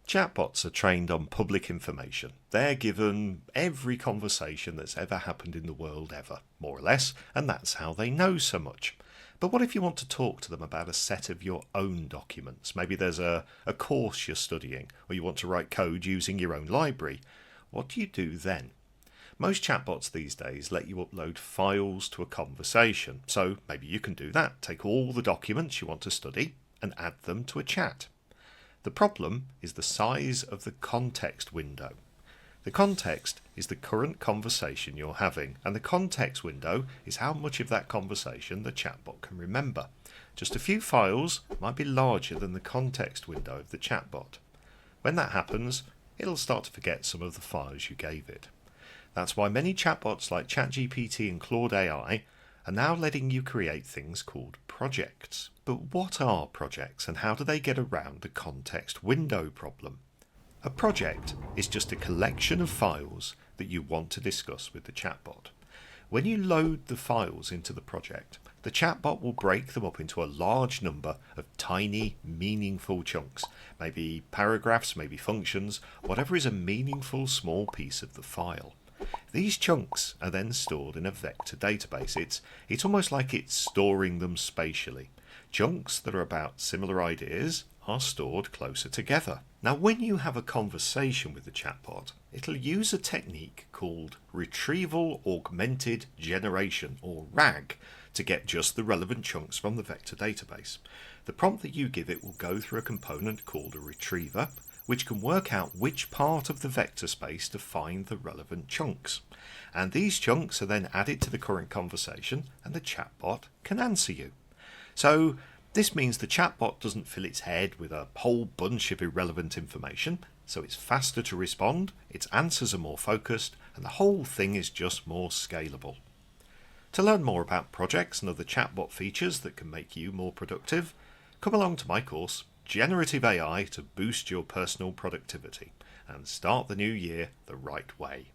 Chatbots are trained on public information. They're given every conversation that's ever happened in the world ever, more or less, and that's how they know so much. But what if you want to talk to them about a set of your own documents? Maybe there's a course you're studying, or you want to write code using your own library. What do you do then? Most chatbots these days let you upload files to a conversation, so maybe you can do that. Take all the documents you want to study and add them to a chat. The problem is the size of the context window. The context is the current conversation you're having, and the context window is how much of that conversation the chatbot can remember. Just a few files might be larger than the context window of the chatbot. When that happens, it'll start to forget some of the files you gave it. That's why many chatbots like ChatGPT and Claude.ai are now letting you create things called projects. But what are projects, and how do they get around the context window problem? A project is just a collection of files that you want to discuss with the chatbot. When you load the files into the project, the chatbot will break them up into a large number of tiny, meaningful chunks, maybe paragraphs, maybe functions, whatever is a meaningful small piece of the file. These chunks are then stored in a vector database. It's almost like it's storing them spatially. Chunks that are about similar ideas are stored closer together. Now, when you have a conversation with the chatbot, it'll use a technique called Retrieval Augmented Generation, or RAG, to get just the relevant chunks from the vector database. The prompt that you give it will go through a component called a retriever, which can work out which part of the vector space to find the relevant chunks. And these chunks are then added to the current conversation, and the chatbot can answer you. So this means the chatbot doesn't fill its head with a whole bunch of irrelevant information, so it's faster to respond, its answers are more focused, and the whole thing is just more scalable. To learn more about projects and other chatbot features that can make you more productive, come along to my course, Generative AI to boost your personal productivity, and start the new year the right way.